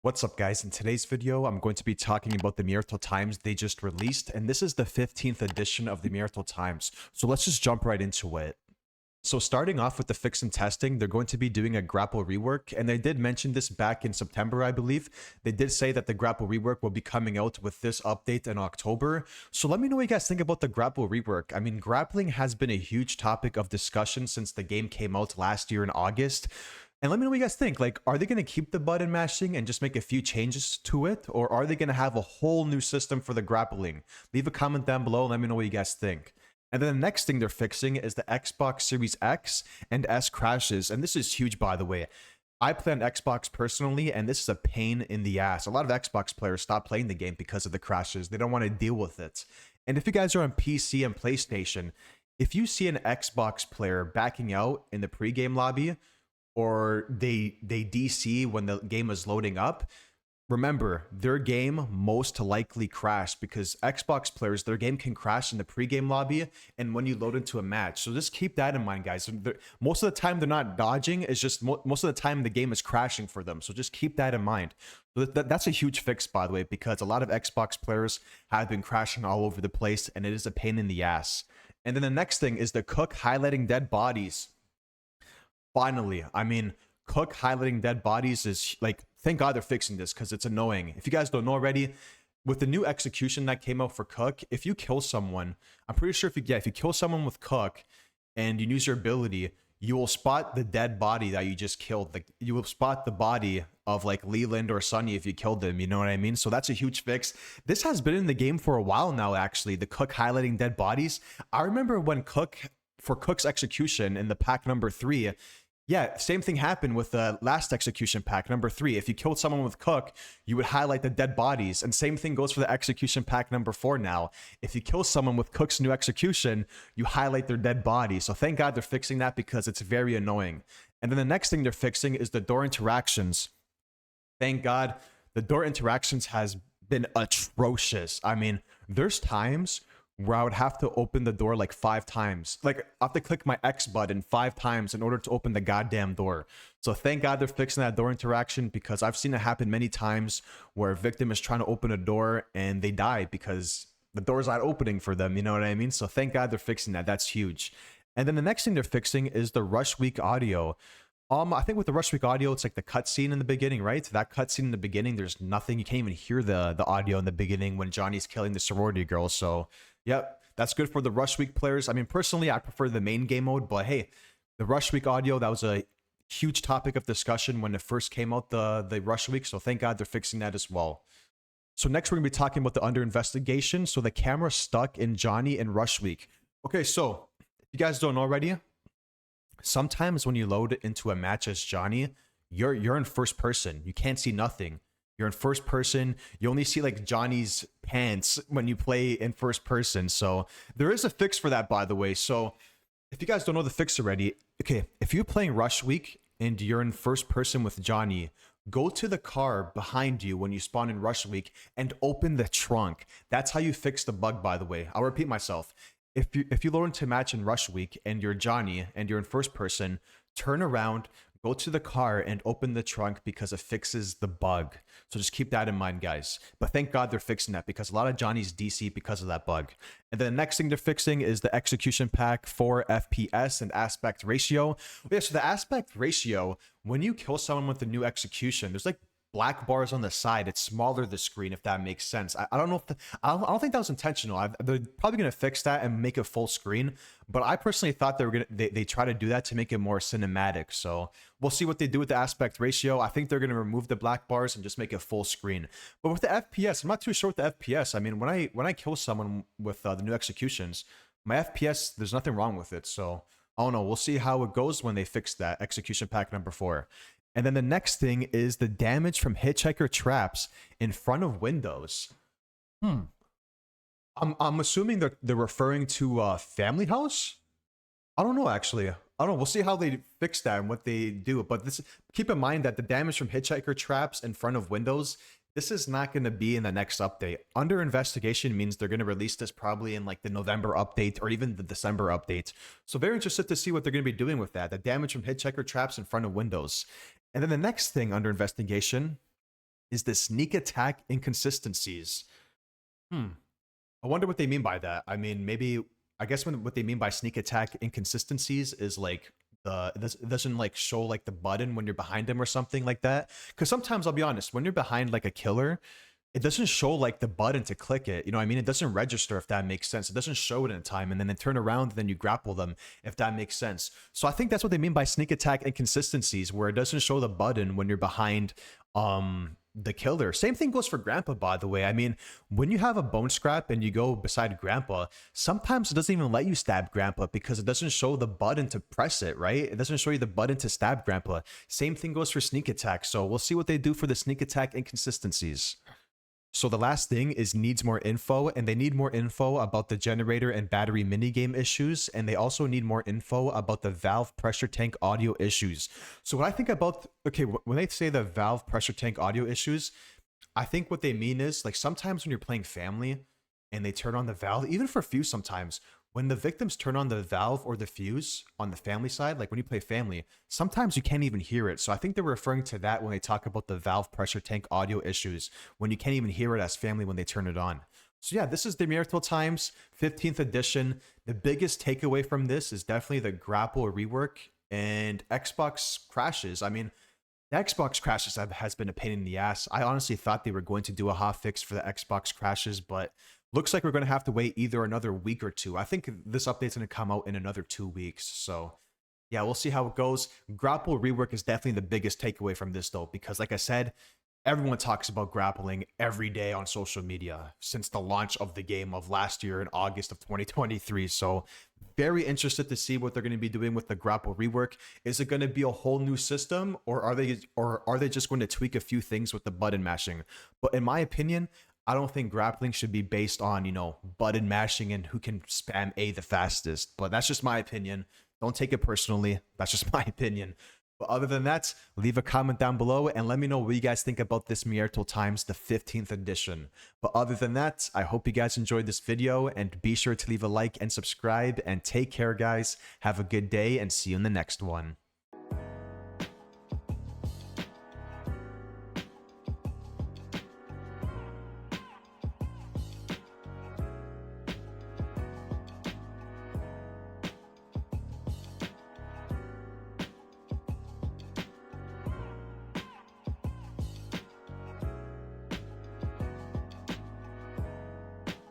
What's up, guys? In today's video, I'm going to be talking about the Muerto Times they just released, and this is the 15th edition of the Muerto Times. So let's just jump right into it. So starting off with the fix and testing, they're going to be doing a Grapple rework, and they did mention this back in September, I believe. They did say that the Grapple rework will be coming out with this update in October. So let me know what you guys think about the Grapple rework. I mean, grappling has been a huge topic of discussion since the game came out last year in August. And let me know what you guys think. Like, are they going to keep the button mashing and just make a few changes to it? Or are they going to have a whole new system for the grappling? Leave a comment down below and let me know what you guys think. And then the next thing they're fixing is the Xbox Series X and S crashes. And this is huge, by the way. I play on Xbox personally, and this is a pain in the ass. A lot of Xbox players stop playing the game because of the crashes. They don't want to deal with it. And if you guys are on PC and PlayStation, if you see an Xbox player backing out in the pregame lobby, or they DC when the game is loading up, remember, their game most likely crashed because Xbox players, their game can crash in the pregame lobby and when you load into a match. So just keep that in mind, guys. Most of the time, they're not dodging. It's just most of the time the game is crashing for them. So just keep that in mind. So that's a huge fix, by the way, because a lot of Xbox players have been crashing all over the place, and it is a pain in the ass. And then the next thing is the Cook highlighting dead bodies. Finally, I mean, Cook highlighting dead bodies is like, thank God they're fixing this because it's annoying. If you guys don't know already, with the new execution that came out for Cook, if you kill someone, I'm pretty sure if you kill someone with Cook and you use your ability, you will spot the dead body that you just killed. Like, you will spot the body of like Leland or Sunny if you killed them. You know what I mean? So that's a huge fix. This has been in the game for a while now, actually, the Cook highlighting dead bodies. I remember when for Cook's execution in the pack number 3, yeah, same thing happened with the last execution pack, number 3. If you killed someone with Cook, you would highlight the dead bodies. And same thing goes for the execution pack number 4 now. If you kill someone with Cook's new execution, you highlight their dead body. So thank God they're fixing that because it's very annoying. And then the next thing they're fixing is the door interactions. Thank God the door interactions has been atrocious. I mean, there's times where I would have to open the door like 5 times. Like, I have to click my X button 5 times in order to open the goddamn door. So thank God they're fixing that door interaction, because I've seen it happen many times where a victim is trying to open a door and they die because the door's not opening for them. You know what I mean? So thank God they're fixing that. That's huge. And then the next thing they're fixing is the Rush Week audio. I think with the Rush Week audio, it's like the cutscene in the beginning, right? That cutscene in the beginning, there's nothing. You can't even hear the audio in the beginning when Johnny's killing the sorority girl. So yep, that's good for the Rush Week players. I mean, personally, I prefer the main game mode, but hey, the Rush Week audio, that was a huge topic of discussion when it first came out, the Rush Week, so thank God they're fixing that as well. So next, we're going to be talking about the under investigation. So the camera stuck in Johnny and Rush Week. Okay, so if you guys don't know already, sometimes when you load into a match as Johnny, you're in first person. You can't see nothing. You're in first person. You only see like Johnny's pants when you play in first person. So there is a fix for that, by the way. So if you guys don't know the fix already, okay, if you're playing Rush Week and you're in first person with Johnny, go to the car behind you when you spawn in Rush Week and open the trunk. That's how you fix the bug, by the way. I'll repeat myself. If you load into a match in Rush Week and you're Johnny and you're in first person, turn around, go to the car and open the trunk because it fixes the bug. So just keep that in mind, guys. But thank God they're fixing that because a lot of Johnny's DC because of that bug. And then the next thing they're fixing is the execution pack for FPS and aspect ratio. Yeah, so the aspect ratio, when you kill someone with the new execution, there's like black bars on the side. It's smaller, the screen, if that makes sense. I don't know if I don't think that was intentional. They're probably gonna fix that and make it full screen, but I personally thought they try to do that to make it more cinematic. So we'll see what they do with the aspect ratio. I think they're gonna remove the black bars and just make it full screen. But with the FPS, I'm not too sure with the FPS. I mean, when I kill someone with the new executions, my FPS, there's nothing wrong with it. So I don't know. We'll see how it goes when they fix that execution pack number 4. And then the next thing is the damage from hitchhiker traps in front of windows. I'm assuming they're referring to Family House. I don't know, actually. I don't know. We'll see how they fix that and what they do. But keep in mind that the damage from hitchhiker traps in front of windows, this is not going to be in the next update. Under investigation means they're going to release this probably in like the November update or even the December update. So very interested to see what they're going to be doing with that. The damage from hitchhiker traps in front of windows. And then the next thing under investigation is the sneak attack inconsistencies. Hmm. I wonder what they mean by that. I mean, maybe I guess what they mean by sneak attack inconsistencies is like it doesn't like show like the button when you're behind him or something like that. Because sometimes I'll be honest, when you're behind like a killer, it doesn't show like the button to click it. You know what I mean? It doesn't register, if that makes sense. It doesn't show it in time, and then they turn around and then you grapple them, if that makes sense. So I think that's what they mean by sneak attack inconsistencies, where it doesn't show the button when you're behind the killer. Same thing goes for Grandpa, by the way. I mean, when you have a bone scrap and you go beside Grandpa, sometimes it doesn't even let you stab Grandpa because it doesn't show the button to press it, right? It doesn't show you the button to stab Grandpa. Same thing goes for sneak attack. So we'll see what they do for the sneak attack inconsistencies. So the last thing is needs more info, and they need more info about the generator and battery minigame issues, and they also need more info about the valve pressure tank audio issues. So what I think about, okay, when they say the valve pressure tank audio issues, I think what they mean is like sometimes when you're playing family and they turn on the valve, even for Fuse sometimes, when the victims turn on the valve or the fuse on the family side, like when you play family, sometimes you can't even hear it. So I think they're referring to that when they talk about the valve pressure tank audio issues, when you can't even hear it as family when they turn it on. So yeah, this is the Muerto Times 15th edition. The biggest takeaway from this is definitely the Grapple rework and Xbox crashes. I mean, the Xbox crashes has been a pain in the ass. I honestly thought they were going to do a hot fix for the Xbox crashes, but looks like we're going to have to wait either another week or two. I think this update's going to come out in another 2 weeks. So yeah, we'll see how it goes. Grapple rework is definitely the biggest takeaway from this, though, because like I said, everyone talks about grappling every day on social media since the launch of the game of last year in August of 2023. So very interested to see what they're going to be doing with the Grapple rework. Is it going to be a whole new system, or are they just going to tweak a few things with the button mashing? But in my opinion, I don't think grappling should be based on, you know, button mashing and who can spam A the fastest. But that's just my opinion. Don't take it personally. That's just my opinion. But other than that, leave a comment down below and let me know what you guys think about this Muerto Times, the 15th edition. But other than that, I hope you guys enjoyed this video, and be sure to leave a like and subscribe, and take care, guys. Have a good day and see you in the next one.